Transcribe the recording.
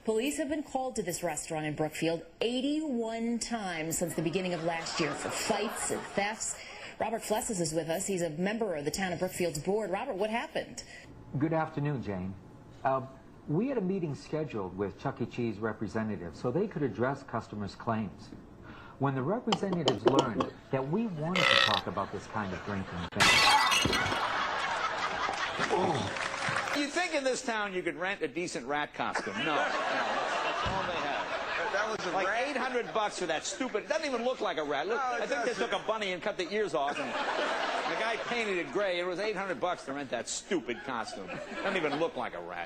Police have been called to this restaurant in Brookfield 81 times since the beginning of last year for fights and thefts. Robert Flesses is with us. He's a member of the town of Brookfield's board. Robert, what happened? Good afternoon, Jane. We had a meeting scheduled with Chuck E. Cheese representatives so they could address customers' claims. When the representatives learned that we wanted to talk about this kind of drinking thing. You think in this town you could rent a decent rat costume? No, that's all they have. That was a like rat? $800 for that stupid. It doesn't even look like a rat. Look, No, I think they took a bunny and cut the ears off, and the guy painted it gray. It was $800 to rent that stupid costume. Doesn't even look like a rat.